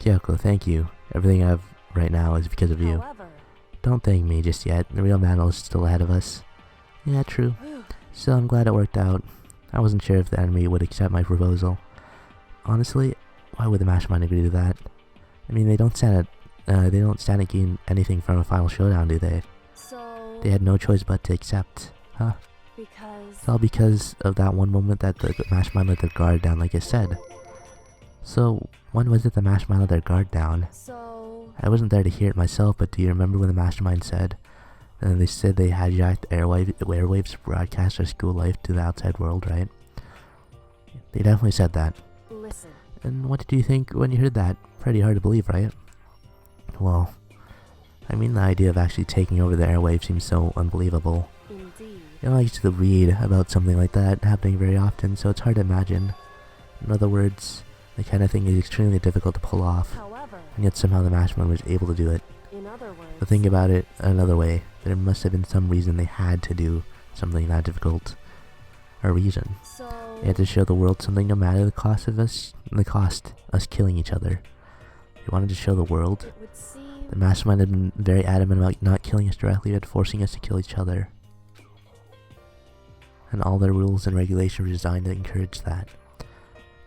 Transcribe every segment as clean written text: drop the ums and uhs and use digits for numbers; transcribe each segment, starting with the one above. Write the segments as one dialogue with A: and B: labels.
A: Kyoko, thank you. Everything I have right now is because of you.
B: However,
A: Don't thank me just yet. The real battle is still ahead of us. Yeah, true. Still, I'm glad it worked out. I wasn't sure if the enemy would accept my proposal. Honestly, why would the mastermind agree to that? I mean, they don't stand to gain anything from a final showdown, do they?
B: so
A: They had no choice but to accept. Huh?
B: because
A: It's all because of that one moment that the mastermind let their guard down, like I said. So, when was it the mastermind let their guard down?
B: so
A: I wasn't there to hear it myself, but do you remember when the mastermind said? And they said they hijacked airwaves to broadcast their school life to the outside world, right? They definitely said that.
B: listen.
A: And what did you think when you heard that? Pretty hard to believe, right? Well, I mean, the idea of actually taking over the airwaves seems so unbelievable.
B: Indeed.
A: You don't like to read about something like that happening very often, so it's hard to imagine. In other words, the kind of thing is extremely difficult to pull off,
B: However,
A: and yet somehow the mastermind was able to do it.
B: in other words,
A: But think about it another way. There must have been some reason they had to do something that difficult. A reason.
B: so
A: They had to show the world something no matter the cost us killing each other. They wanted to show the world.
B: it would seem
A: The mastermind had been very adamant about not killing us directly, but forcing us to kill each other. And all their rules and regulations were designed to encourage that.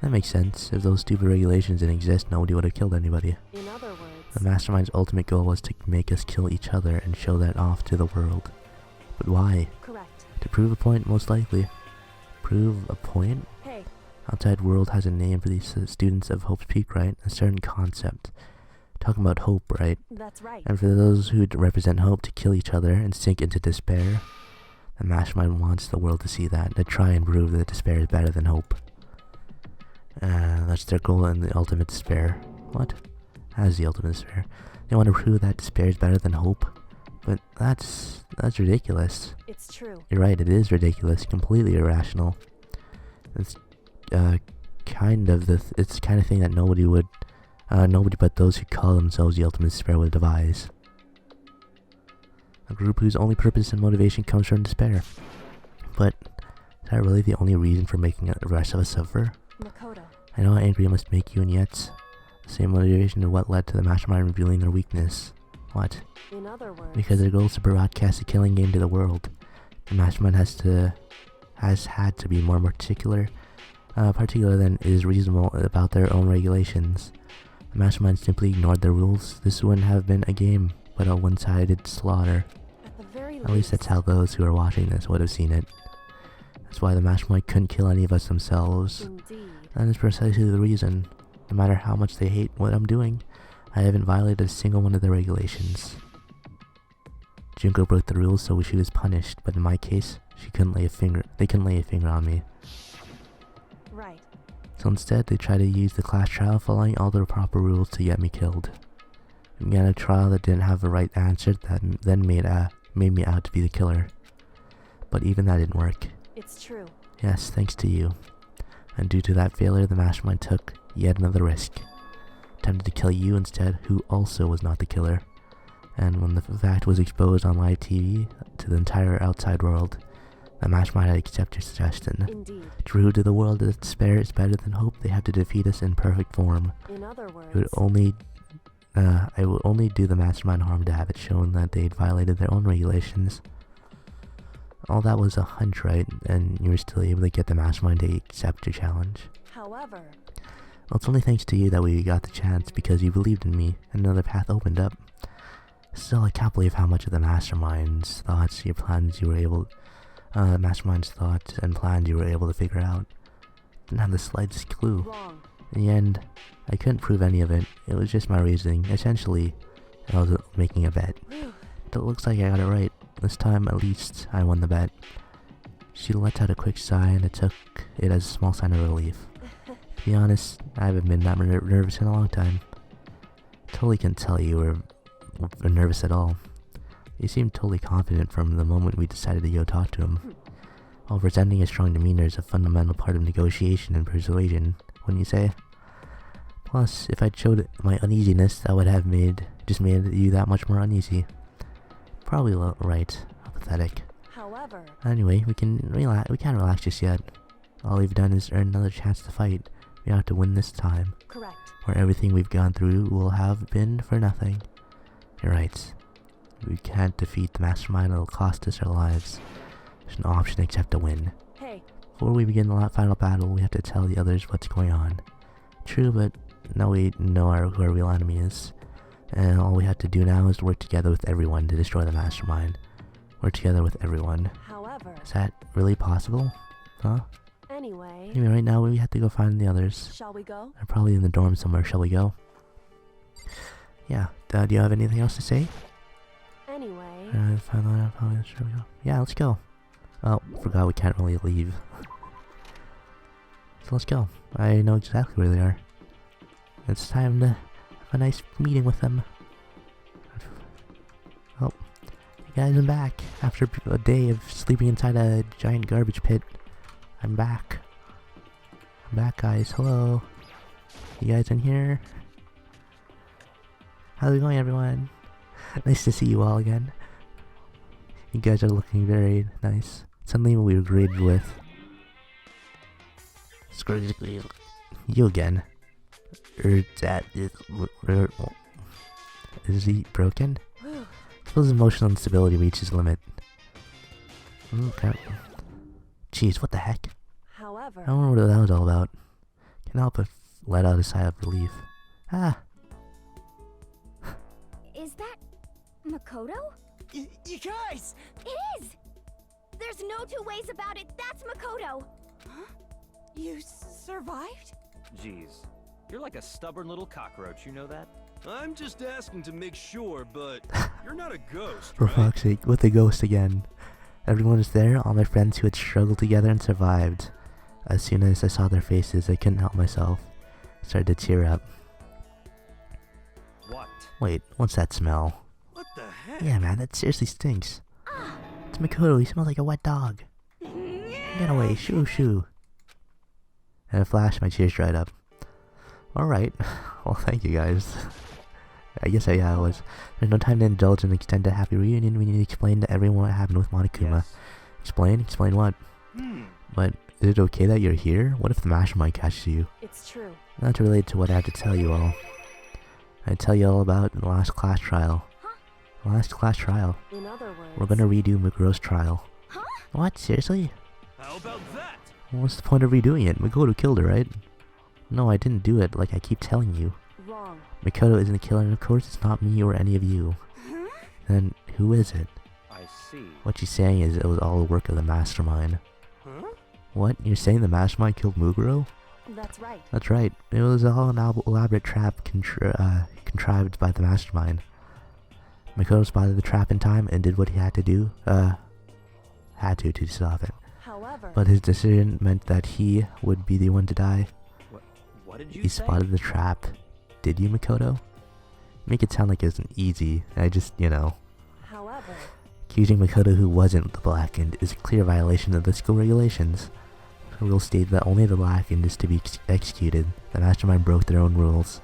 A: That makes sense. If those stupid regulations didn't exist, nobody would have killed anybody.
B: in other words,
A: The mastermind's ultimate goal was to make us kill each other and show that off to the world. But why?
B: correct.
A: To prove a point, most likely. Prove a point?
B: Hey,
A: Outside world has a name for these students of Hope's Peak, right? A certain concept. Talking about hope, right?
B: that's right.
A: And for those who represent hope to kill each other and sink into despair, the mastermind wants the world to see that, to try and prove that despair is better than hope. That's their goal in the ultimate despair. What? As the ultimate despair. They want to prove that despair is better than hope. But that's ridiculous.
B: It's true.
A: You're right, it is ridiculous, completely irrational. It's kind of thing that nobody but those who call themselves the ultimate despair would devise. A group whose only purpose and motivation comes from despair. But is that really the only reason for making the rest of us suffer?
B: Mikoto.
A: I know how angry it must make you, and yet the same motivation to what led to the mastermind revealing their weakness. What?
B: In other words,
A: Because their goal is to broadcast the killing game to the world. The mastermind has had to be more particular than is reasonable about their own regulations. The mastermind simply ignored their rules. This wouldn't have been a game, but a one-sided slaughter.
B: at the very
A: At least that's how those who are watching this would have seen it. That's why the mastermind couldn't kill any of us themselves.
B: Indeed.
A: That is precisely the reason. No matter how much they hate what I'm doing, I haven't violated a single one of their regulations. Junko broke the rules, so she was punished, but in my case, they couldn't lay a finger on me.
B: Right.
A: So instead, they tried to use the class trial following all the proper rules to get me killed. We began a trial that didn't have the right answer that then made me out to be the killer. But even that didn't work.
B: It's true.
A: Yes, thanks to you. And due to that failure, the mastermind took yet another risk. Attempted to kill you instead, who also was not the killer. And when the fact was exposed on live TV to the entire outside world, the mastermind had accepted your suggestion.
B: Indeed.
A: To prove to the world that despair is better than hope, they have to defeat us in perfect form.
B: In other words,
A: I would only do the mastermind harm to have it shown that they'd violated their own regulations. All that was a hunch, right? And you were still able to get the mastermind to accept your challenge.
B: however,
A: Well, it's only thanks to you that we got the chance because you believed in me and another path opened up. Still, I can't believe how much of the mastermind's thoughts and plans you were able to figure out. Didn't have the slightest clue.
B: wrong.
A: In the end, I couldn't prove any of it. It was just my reasoning. Essentially, I was making a bet. But it looks like I got it right. This time, at least, I won the bet. She let out a quick sigh and I took it as a small sign of relief. To be honest, I haven't been that nervous in a long time. Totally can't tell you were nervous at all. You seemed totally confident from the moment we decided to go talk to him. While presenting a strong demeanor is a fundamental part of negotiation and persuasion, wouldn't you say? Plus, if I'd showed my uneasiness, that would have made you that much more uneasy. Probably right. How pathetic.
B: However,
A: Anyway, we can't relax just yet. All we've done is earn another chance to fight. We have to win this time,
B: Correct.
A: or everything we've gone through will have been for nothing. You're right. We can't defeat the mastermind, it'll cost us our lives. There's no option except to win.
B: Hey,
A: Before we begin the final battle, we have to tell the others what's going on. True, but now we know who our real enemy is. And all we have to do now is work together with everyone to destroy the mastermind. Work together with everyone.
B: however,
A: Is that really possible? Huh?
B: anyway,
A: Anyway, right now we have to go find the others.
B: shall we go?
A: They're probably in the dorm somewhere. Shall we go? Yeah. Do you have anything else to say?
B: Anyway,
A: Shall we go? Yeah, let's go. Oh, forgot we can't really leave. So let's go. I know exactly where they are. It's time to have a nice meeting with them. Oh, you guys, I'm back. After a day of sleeping inside a giant garbage pit, I'm back. I'm back, guys. Hello. You guys in here? How's it going, everyone? Nice to see you all again. You guys are looking very nice. Something we were graded with. You again. Is he broken? Suppose emotional instability reaches limit. Okay. Jeez, what the heck?
B: however,
A: I don't know what that was all about. Can't help but let out a sigh of relief. Ah,
C: Is that Mikoto?
D: You guys!
C: It is! There's no two ways about it. That's Mikoto.
D: Huh? You survived?
E: Jeez, you're like a stubborn little cockroach, you know that?
F: I'm just asking to make sure, but you're not a ghost,
A: for
F: right?
A: fuck's sake, with the ghost again. Everyone was there, all my friends who had struggled together and survived. As soon as I saw their faces, I couldn't help myself. I started to tear up.
E: What?
A: Wait, what's that smell?
F: What the heck?
A: Yeah, man, that seriously stinks. It's Mikoto, he smells like a wet dog. Get away, shoo shoo. In a flash, my tears dried up. Alright, well thank you guys. I guess I was. There's no time to indulge in the extended happy reunion. We need to explain to everyone what happened with Monokuma.
E: Yes.
A: Explain? Explain what? But is it okay that you're here? What if the mastermind catches you?
B: it's true.
A: Not related to what I have to tell you all. I tell you all about the last class trial. Last class trial.
B: In other words,
A: We're gonna redo Mukuro's trial.
C: Huh?
A: What? Seriously?
F: How about that?
A: What's the point of redoing it? Mikoto killed her, right? No, I didn't do it like I keep telling you.
B: wrong.
A: Mikoto isn't a killer, and of course it's not me or any of you.
C: Huh?
A: Then who is it?
E: I see.
A: What you're saying is it was all the work of the mastermind.
F: Huh?
A: What? You're saying the mastermind killed Muguro?
B: That's right.
A: That's right. It was all an elaborate trap contrived by the mastermind. Mikoto spotted the trap in time and did what he had to do. Had to stop it.
B: However,
A: But his decision meant that he would be the one to die.
E: What did you
A: He
E: say?
A: spotted the trap. Did you, Mikoto? Make it sound like it wasn't easy. I just,
B: however,
A: Accusing Mikoto who wasn't the Blackened is a clear violation of the school regulations. The rules state that only the Blackened is to be executed. The mastermind broke their own rules.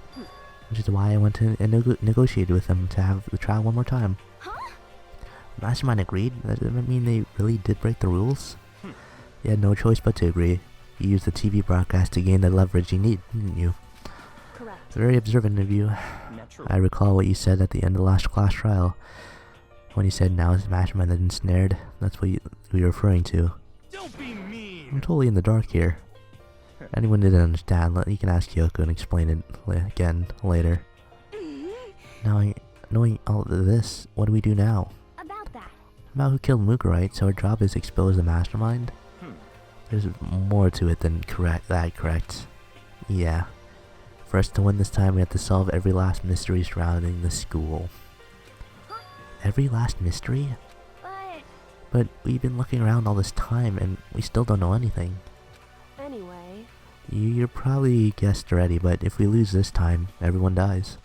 A: Which is why I went to and negotiated with them to have the trial one more time.
C: Huh?
A: The mastermind agreed? That doesn't mean they really did break the rules? You had no choice but to agree. You used the TV broadcast to gain the leverage you need, didn't you?
B: correct.
A: Very observant of you.
E: Natural.
A: I recall what you said at the end of the last class trial. When you said now is the mastermind that ensnared, that's what you're referring to.
F: Don't be mean!
A: I'm totally in the dark here. If anyone didn't understand, you can ask Kyoko and explain it again later. Now, knowing all of this, what do we do now?
C: About that.
A: About who killed Mooka, right? So our job is to expose the mastermind? There's more to it than correct? Yeah. For us to win this time, we have to solve every last mystery surrounding the school. Every last mystery?
C: But
A: But we've been looking around all this time and we still don't know anything.
B: Anyway,
A: You're probably guessed already, but if we lose this time, everyone dies.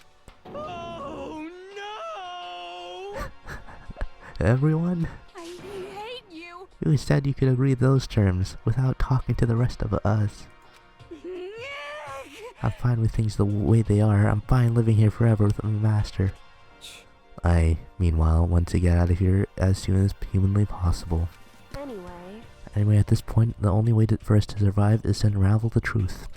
F: Oh no!
A: Everyone?
D: I hate you!
A: You said you could agree to those terms without talking to the rest of us. I'm fine with things the way they are. I'm fine living here forever with the master. I, meanwhile, want to get out of here as soon as humanly possible.
B: anyway,
A: Anyway, at this point, the only way for us to survive is to unravel the truth.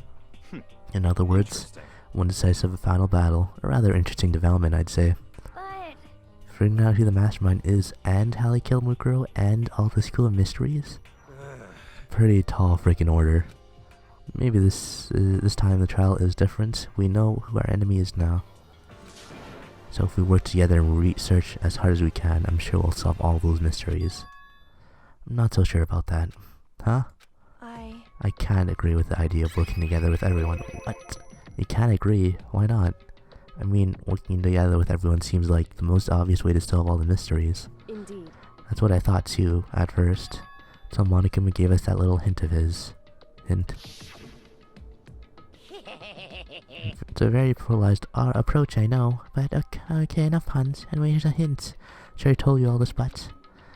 A: In other words,
F: Interesting.
A: one decisive final battle. A rather interesting development, I'd say.
C: But
A: Figuring out who the mastermind is and how they killed Mukuro and all the School of Mysteries? Pretty tall freaking order. Maybe this time the trial is different. We know who our enemy is now. So if we work together and research as hard as we can, I'm sure we'll solve all those mysteries. I'm not so sure about that. Huh? I can't agree with the idea of working together with everyone. What? You can't agree? Why not? I mean, working together with everyone seems like the most obvious way to solve all the mysteries.
B: Indeed.
A: That's what I thought too, at first. So Monokuma gave us that little hint of his. Hint. It's a very polarized approach, I know, but okay, enough puns. Anyway, here's a hint. Sure, I told you all this, but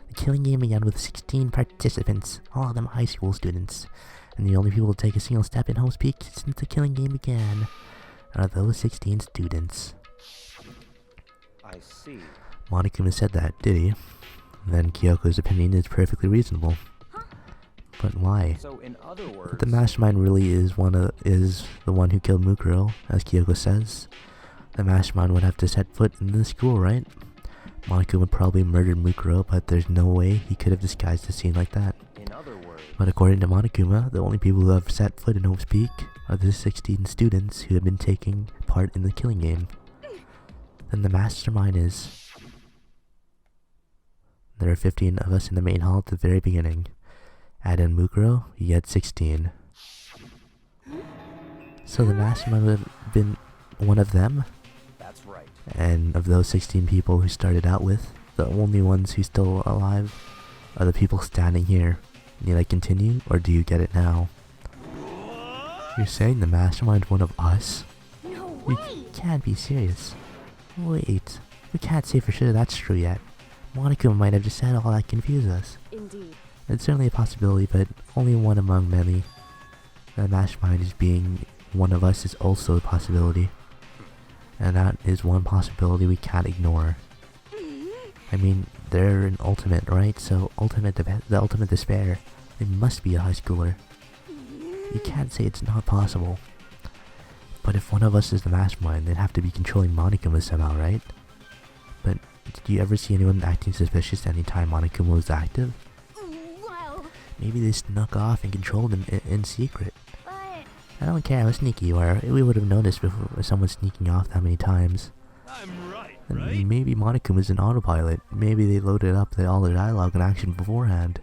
A: the killing game began with 16 participants, all of them high school students, and the only people to take a single step in Home's Peak since the killing game began are those 16 students.
E: I see.
A: Monokuma said that, did he? Then Kyoko's opinion is perfectly reasonable. But why?
E: So in other words,
A: If the mastermind really is the one who killed Mukuro, as Kyoko says, the mastermind would have to set foot in the school, right? Monokuma probably murdered Mukuro, but there's no way he could have disguised the scene like that.
E: in other words,
A: But according to Monokuma, the only people who have set foot in Hope's Peak are the 16 students who have been taking part in the killing game. Then the mastermind is... There are 15 of us in the main hall at the very beginning. Add in Mukuro, you get 16. So the mastermind would have been one of them?
E: that's right.
A: And of those 16 people who started out with, the only ones who still alive are the people standing here. Need I continue, or do you get it now? You're saying the mastermind's one of us?
C: no
A: You
C: way!
A: can't be serious. Wait, we can't say for sure that's true yet. Monokuma might have just said all that confuse us.
B: Indeed.
A: It's certainly a possibility, but only one among many. The mastermind is being one of us is also a possibility. And that is one possibility we can't ignore. I mean, they're an ultimate, right? So the ultimate despair. They must be a high schooler. You can't say it's not possible. But if one of us is the mastermind, they'd have to be controlling Monokuma somehow, right? But did you ever see anyone acting suspicious anytime Monokuma was active?
C: Well,
A: Maybe they snuck off and controlled him in secret.
C: but
A: I don't care how sneaky you are. We would have noticed before someone sneaking off that many times.
F: I'm right,
A: And
F: right?
A: maybe Monokuma's an autopilot. Maybe they loaded up all their dialogue and action beforehand.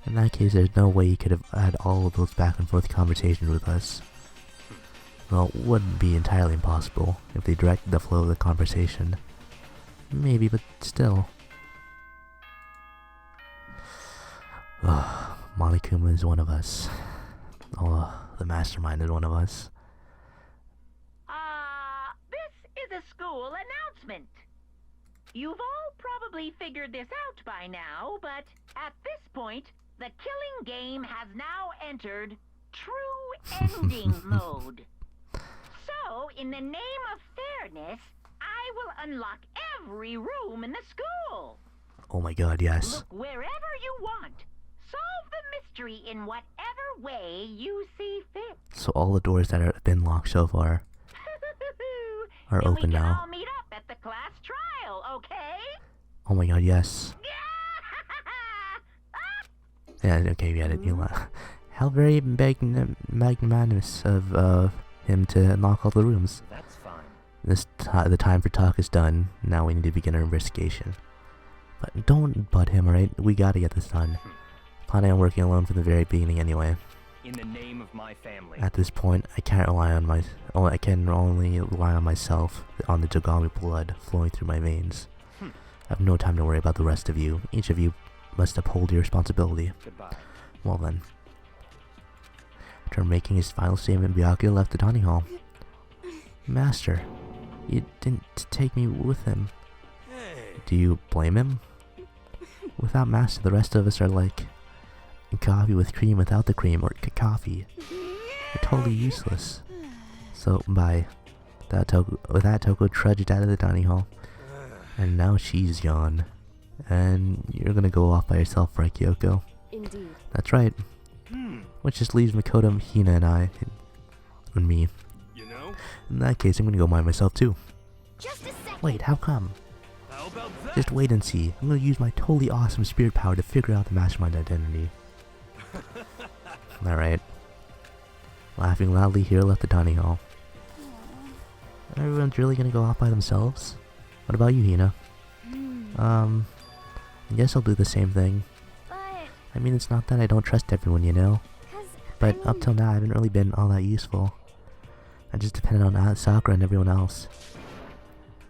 A: In that case, there's no way he could have had all of those back and forth conversations with us. Well, it wouldn't be entirely impossible if they directed the flow of the conversation. Maybe, but still. Monokuma is one of us. Oh, the mastermind is one of us.
G: This is a school announcement. You've all probably figured this out by now, but at this point, the killing game has now entered true ending mode. So, in the name of fairness, I will unlock every room in the school.
A: Oh my god, yes.
G: Look wherever you want. Solve the mystery in whatever way you see fit.
A: So all the doors that have been locked so far are
G: Then
A: open
G: we can
A: now.
G: all meet up at the class trial, okay?
A: Oh my god, yes. Yeah, okay, we got it. How very magnanimous of him to unlock all the rooms.
E: That's fine.
A: The time for talk is done. Now we need to begin our investigation. But don't butt him, alright? We gotta get this done. Planning on working alone from the very beginning anyway.
E: In the name of my family.
A: At this point, I can't rely on I can only rely on myself, on the Togami blood flowing through my veins. I have no time to worry about the rest of you. Each of you must uphold your responsibility.
E: Goodbye.
A: Well then. After making his final statement, Byakuya left the dining hall. Master, you didn't take me with him.
F: Hey.
A: Do you blame him? Without Master, the rest of us are like coffee with cream without the cream, or coffee. They're totally useless. So, bye. With that, Toko trudged out of the dining hall. And now she's gone. And you're gonna go off by yourself, right, Kyoko?
B: Indeed.
A: That's right. Which just leaves Mikoto, Hina, and I. than me.
F: You know?
A: In that case, I'm gonna go mind myself too.
C: Just a second.
A: Wait, how come?
F: How about that?
A: Just wait and see. I'm gonna use my totally awesome spirit power to figure out the mastermind identity. Alright. Laughing loudly, Hiro left the dining hall. Everyone's really gonna go off by themselves? What about you, Hina? I guess I'll do the same thing.
C: But,
A: I mean, it's not that I don't trust everyone, you know? But up till now, I haven't really been all that useful. I just depended on Sakura and everyone else.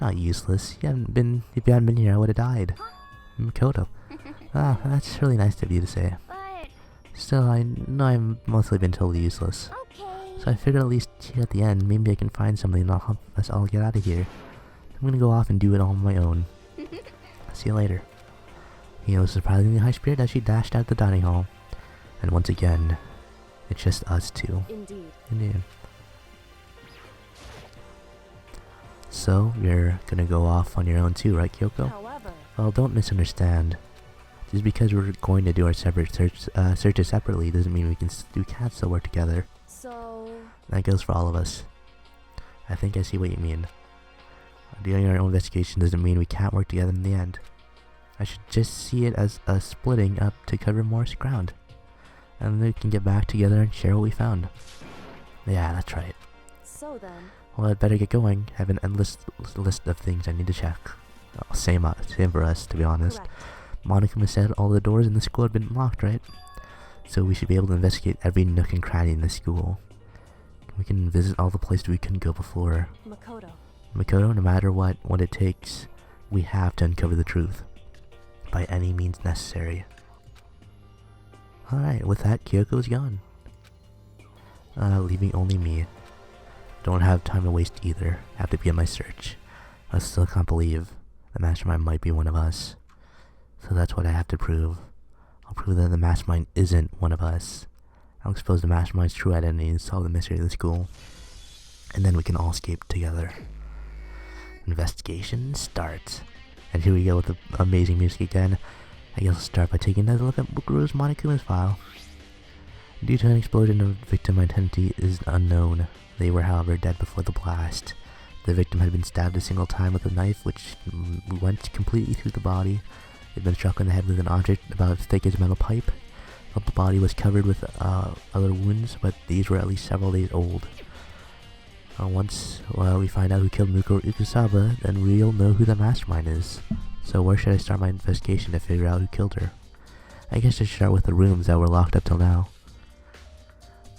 A: Not useless. If you hadn't been here, I would have died. Mikoto. Ah, that's really nice of you to say.
C: but,
A: Still, I know I've mostly been totally useless.
C: okay.
A: So I figured at least here at the end, maybe I can find something and I'll help us all get out of here. I'm gonna go off and do it all on my own. See you later. He was surprisingly high spirit as she dashed out the dining hall. And once again, it's just us two.
B: Indeed.
A: Indeed. So, you're gonna go off on your own too, right, Kyoko?
B: However,
A: Well, don't misunderstand. Just because we're going to do our separate searches separately doesn't mean we can't still work together.
B: so
A: That goes for all of us. I think I see what you mean. Doing our own investigation doesn't mean we can't work together in the end. I should just see it as a splitting up to cover more ground. And then we can get back together and share what we found. Yeah, that's right.
B: so then,
A: Well, I'd better get going. I have an endless list of things I need to check. Oh, same for us, to be honest.
B: correct.
A: Monica said all the doors in the school had been locked, right? So we should be able to investigate every nook and cranny in the school. We can visit all the places we couldn't go before.
B: Mikoto.
A: Mikoto, no matter what it takes, we have to uncover the truth. By any means necessary. Alright, with that, Kyoko's gone. Leaving only me. Don't have time to waste either. Have to be on my search. I still can't believe the mastermind might be one of us. So that's what I have to prove. I'll prove that the mastermind isn't one of us. I'll expose the mastermind's true identity and solve the mystery of the school. And then we can all escape together. Investigation starts. And here we go with the amazing music again. I guess I'll start by taking another look at Bukuru's Monokuma's file. Due to an explosion, the victim identity is unknown. They were, however, dead before the blast. The victim had been stabbed a single time with a knife, which went completely through the body. It had been struck on the head with an object about as thick as a metal pipe. The body was covered with other wounds, but these were at least several days old. Once we find out who killed Mukuro Ukusaba, then we'll know who the mastermind is. So where should I start my investigation to figure out who killed her? I guess I should start with the rooms that were locked up till now.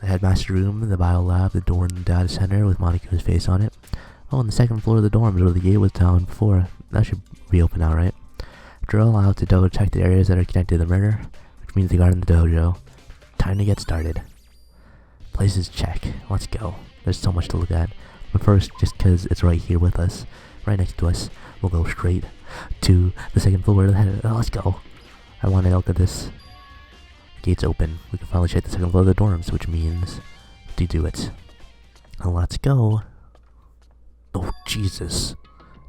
A: The Headmasters Room, the bio lab, the door in the data center with Moniku's face on it. Oh, and the second floor of the dorms where the gate was down before. That should be open now, right? Drill out to double check the areas that are connected to the murder, which means the guard in the dojo. Time to get started. Places check. Let's go. There's so much to look at. But first, just because it's right here with us, right next to us, we'll go straight to the second floor of the head. Let's go. I want to look at this. Gate's open. We can finally check the second floor of the dorms, which means to do it. Let's go. Oh, Jesus.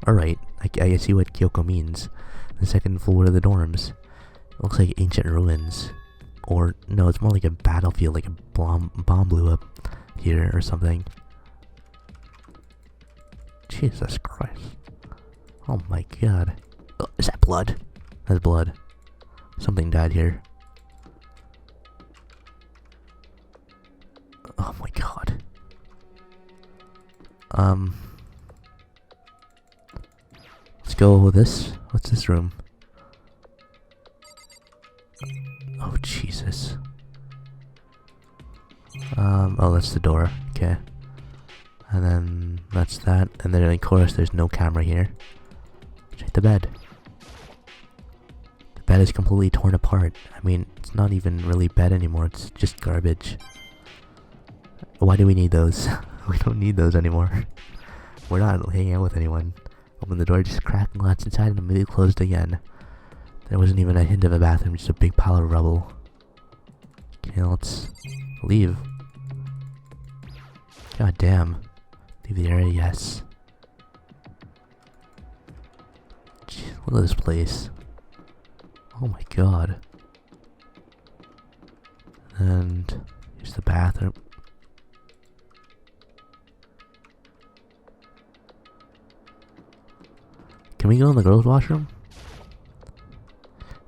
A: Alright, I see what Kyoko means. The second floor of the dorms. It looks like ancient ruins. Or, no, it's more like a battlefield, like a bomb blew up here or something. Jesus Christ. Oh my god. Oh, is that blood? That's blood. Something died here. Oh my god. Let's go with this. What's this room? Oh Jesus. Oh, that's the door. Okay. And then that's that. And then of course there's no camera here. Check the bed. The bed is completely torn apart. I mean, it's not even really bed anymore. It's just garbage. Why do we need those? We don't need those anymore. We're not hanging out with anyone. Open the door, just cracked and glanced inside and immediately closed again. There wasn't even a hint of a bathroom, just a big pile of rubble. Okay, let's leave. God damn. Leave the area, yes. Jeez, look at this place. Oh my god. And here's the bathroom. Can we go in the girls' washroom?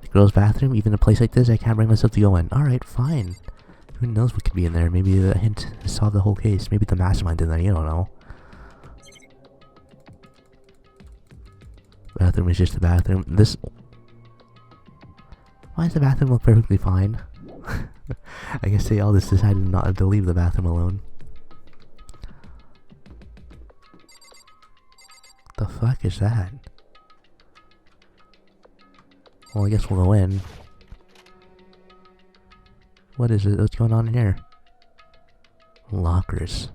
A: The girls' bathroom? Even a place like this, I can't bring myself to go in. Alright, fine. Who knows what could be in there? Maybe the hint solved the whole case. Maybe the mastermind did that, you don't know. Bathroom is just the bathroom. This... Why does the bathroom look perfectly fine? I guess they all just decided not to leave the bathroom alone. The fuck is that? Well, I guess we'll go in. What is it? What's going on in here? Lockers.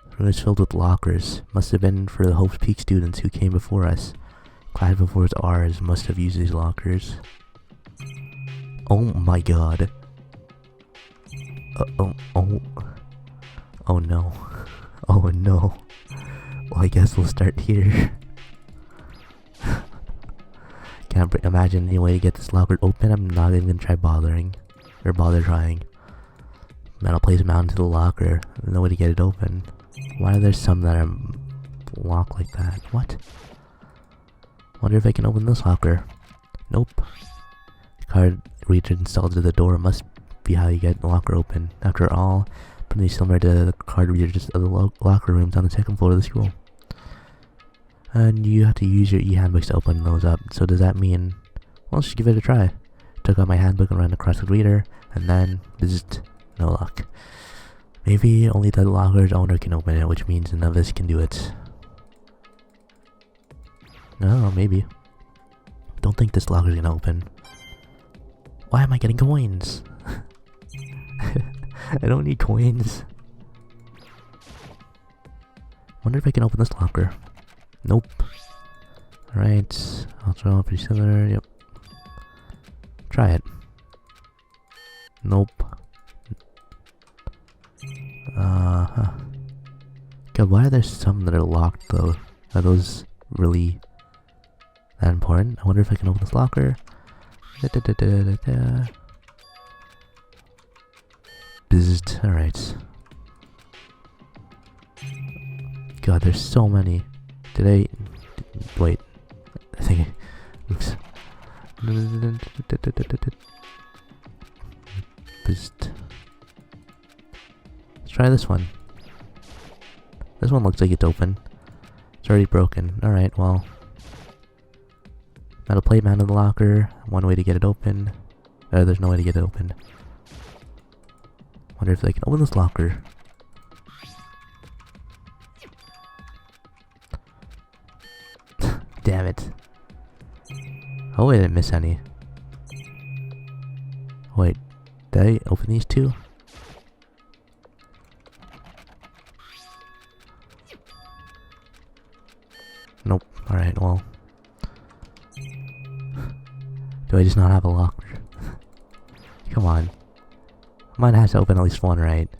A: The room is filled with lockers. Must have been for the Hope's Peak students who came before us. Class before ours must have used these lockers. Oh my god. Oh no. Oh no. Well, I guess we'll start here. Can't imagine any way to get this locker open. I'm not even gonna try bother trying. Man, I'll place a mountain to the locker. No way to get it open. Why are there some that are locked like that? What? Wonder if I can open this locker. Nope. The card reader installed to the door must be how you get the locker open. After all, pretty similar to the card readers of the locker rooms on the second floor of the school. And you have to use your e-handbooks to open those up. So does that mean... Well, let's just give it a try. Took out my handbook and ran across the reader, and then... Just no luck. Maybe only the locker's owner can open it, which means none of us can do it. No, maybe. Don't think this locker's gonna open. Why am I getting coins? I don't need coins. Wonder if I can open this locker. Nope. Alright. Also pretty similar. Yep. Try it. Nope. God, why are there some that are locked though? Are those really that important? I wonder if I can open this locker. Bizzed. Alright. God, there's so many. Wait. I think oops. Bizzed. Let's try this one. This one looks like it's open. It's already broken. Alright, well. Metal plate mounted in the locker. One way to get it open. There's no way to get it open. Wonder if they can open this locker. Damn it. Oh, I didn't miss any. Wait, did I open these two? Nope. Alright, well. Do I just not have a locker? Come on. Mine has to open at least one, right?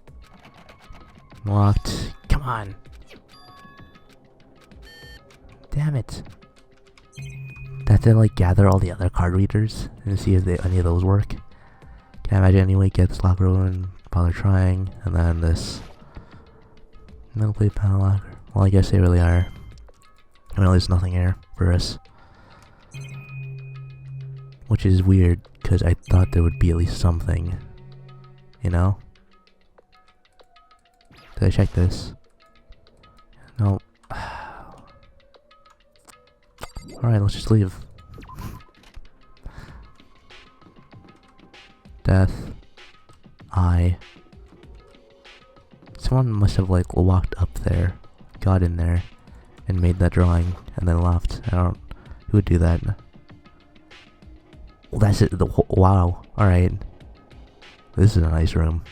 A: Locked. Come on. Damn it. I have to like gather all the other card readers and see if any of those work. Can't imagine anyway get this locker open, bother trying, and then this metal plate panel locker. Well, I guess they really are. Well, there's nothing here for us. Which is weird, because I thought there would be at least something. You know? Did I check this? No. Alright, let's just leave. Death. Eye. Someone must have like walked up there, got in there, and made that drawing, and then left. I don't... Who would do that? Well, that's it. Wow. Alright. This is a nice room.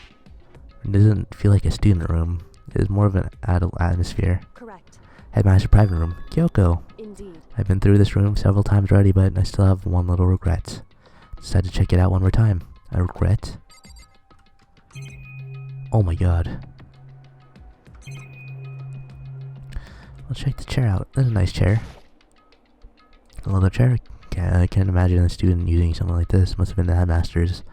A: It doesn't feel like a student room. It's more of an adult atmosphere.
B: Correct.
A: Headmaster private room. Kyoko.
B: Indeed.
A: I've been through this room several times already, but I still have one little regret. Decided to check it out one more time. A regret? Oh my god. Let's check the chair out. That's a nice chair. A leather chair. I can't imagine a student using something like this. Must have been the headmasters.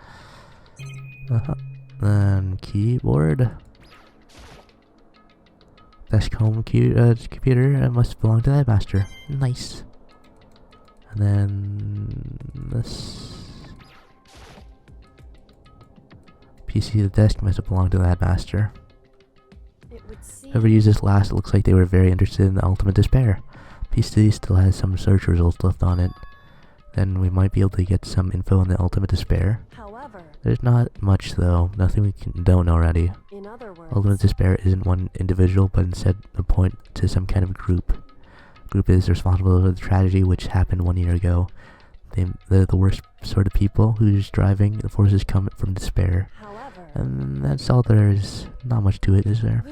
A: Then keyboard. desk home computer must belong to the headmaster. Nice. And then this PC of the desk must have belonged to the headmaster.
B: It would seem.
A: Whoever used this last, it looks like they were very interested in the ultimate despair. PC still has some search results left on it. Then we might be able to get some info on the ultimate despair.
B: However,
A: There's not much though, nothing we don't know already.
B: in other words,
A: Ultimate despair isn't one individual, but instead a point to some kind of group. Group is responsible for the tragedy which happened 1 year ago. They're the worst sort of people who's driving the forces come from despair.
B: however,
A: And that's all there is. Not much to it, is there?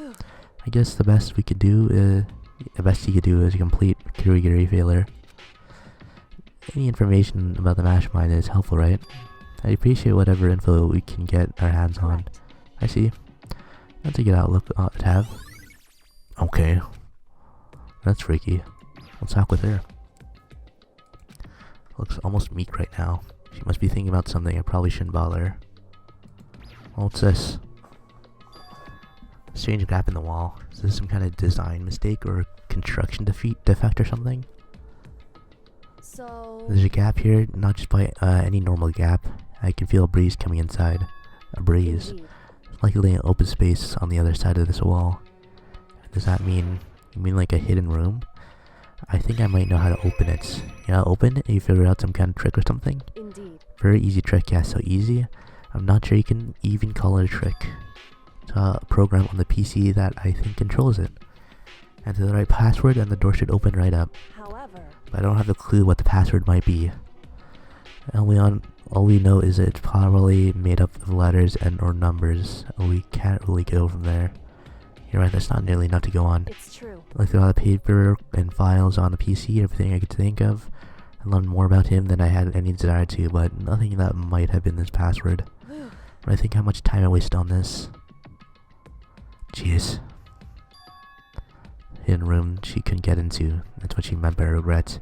A: I guess the best we could do, the best he could do is a complete Kirigiri failure. Any information about the mastermind is helpful, right? I appreciate whatever info we can get our hands on.
B: correct.
A: I see. That's a good outlook to have. Okay. That's freaky. Let's talk with her. Looks almost meek right now. She must be thinking about something. I probably shouldn't bother her. What's this? Strange gap in the wall. Is this some kind of design mistake or construction defect or something?
B: So,
A: There's a gap here, not just by any normal gap. I can feel a breeze coming inside. A breeze.
B: indeed.
A: Likely an open space on the other side of this wall. Does that mean, you mean like a hidden room? I think I might know how to open it. Yeah, open it and you figure out some kind of trick or something?
B: Indeed.
A: Very easy trick, yeah, so easy. I'm not sure you can even call it a trick. It's a program on the PC that I think controls it. Enter the right password and the door should open right up.
B: However,
A: But I don't have a clue what the password might be. All we know is that it's probably made up of letters and or numbers. We can't really go from there. You're right, that's not nearly enough to go on.
B: it's true.
A: I looked through all the paper and files on the PC, everything I could think of. I learned more about him than I had any desire to, but nothing that might have been this password. When I think how much time I wasted on this. Jeez. Hidden room she couldn't get into. That's what she meant by regret.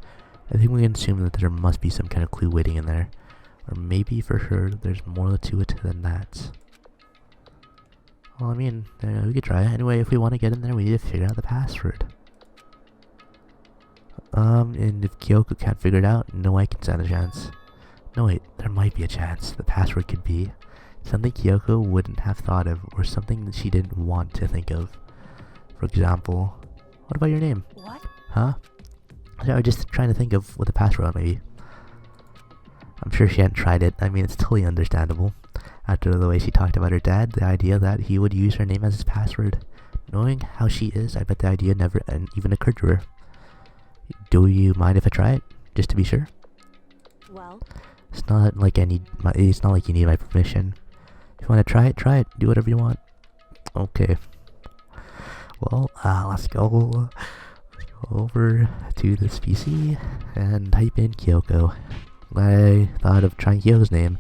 A: I think we can assume that there must be some kind of clue waiting in there. Or maybe for her, there's more to it than that. Well, I mean, we could try it. Anyway, if we want to get in there, we need to figure out the password. And if Kyoko can't figure it out, no, I can stand a chance. No, wait, there might be a chance. The password could be something Kyoko wouldn't have thought of, or something that she didn't want to think of. For example, what about your name?
B: What?
A: Huh? I was just trying to think of what the password might be. I'm sure she hadn't tried it. I mean, it's totally understandable. After the way she talked about her dad, the idea that he would use her name as his password. Knowing how she is, I bet the idea never even occurred to her. Do you mind if I try it? Just to be sure?
B: Well,
A: It's not like it's not like you need my permission. If you want to try it. Do whatever you want. Okay. Well, let's go over to this PC and type in Kyoko. I thought of trying Kyoko's name.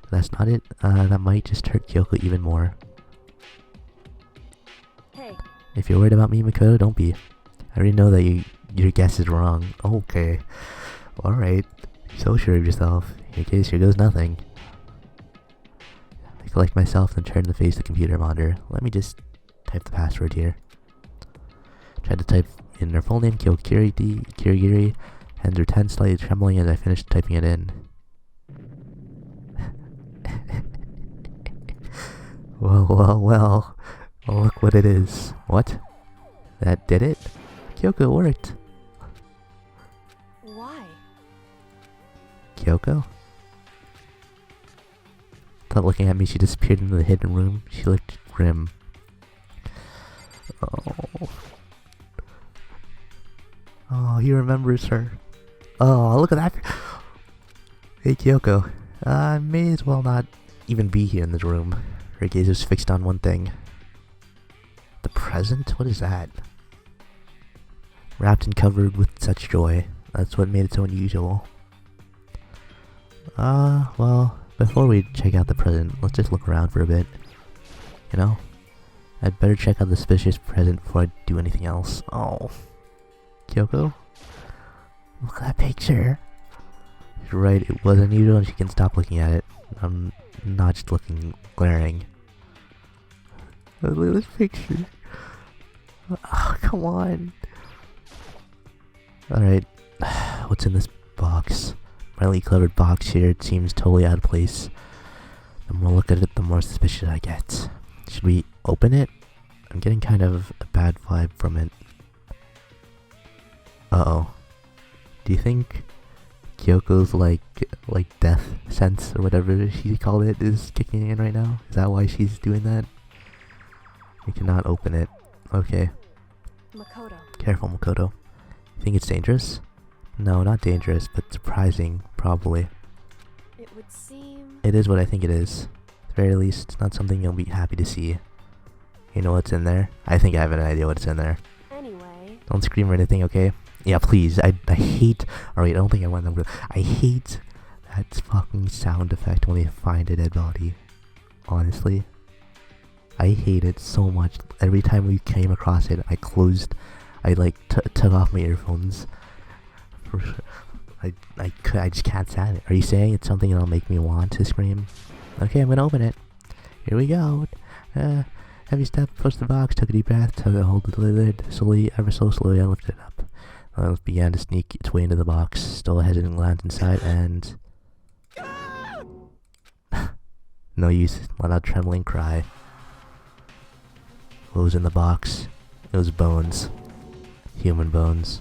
A: If that's not it. That might just hurt Kyoko even more.
B: hey,
A: If you're worried about me, Mikoto, don't be. I already know that your guess is wrong. Okay. Alright. So sure of yourself. In case here goes nothing. I collect myself and turn to face the computer monitor. Let me just type the password here. Tried to type in her full name, Kirigiri. Hands are tense, slightly trembling as I finished typing it in. Well. Oh, look what it is. What? That did it? Kyoko worked.
B: why?
A: Kyoko? Without looking at me, she disappeared into the hidden room. She looked grim. Oh, he remembers her. Oh, look at that. Hey, Kyoko. I may as well not even be here in this room. Her gaze was fixed on one thing. The present? What is that? Wrapped and covered with such joy. That's what made it so unusual. Well, before we check out the present, let's just look around for a bit. You know? I'd better check out the suspicious present before I do anything else. Oh. Kyoko? Look at that picture. You're right, it was unusual and she can stop looking at it. I'm not just looking glaring. Look at this picture. Oh, come on. Alright. What's in this box? Brightly colored box here. It seems totally out of place. The more I look at it, the more suspicious I get. Should we open it? I'm getting kind of a bad vibe from it. Uh-oh. Do you think Kyoko's like death sense or whatever she called it is kicking in right now? Is that why she's doing that? We cannot open it. Okay.
B: Mikoto.
A: Careful, Mikoto. You think it's dangerous? No, not dangerous, but surprising, probably.
B: It would seem.
A: It is what I think it is. At the very least, not something you'll be happy to see. You know what's in there? I think I have an idea what's in there.
B: Anyway.
A: Don't scream or anything, okay? Yeah, please. I hate... Alright, I don't think I want them to... I hate that fucking sound effect when they find a dead body. Honestly. I hate it so much. Every time we came across it, I took off my earphones. I just can't stand it. Are you saying it's something that'll make me want to scream? Okay, I'm gonna open it. Here we go. Heavy step, push the box, took a deep breath, took a hold of the lid. Slowly, ever so slowly, I lifted it up. It began to sneak its way into the box. Still a hesitant glance inside, and... No use, let out a trembling cry. What was in the box? It was bones. Human bones.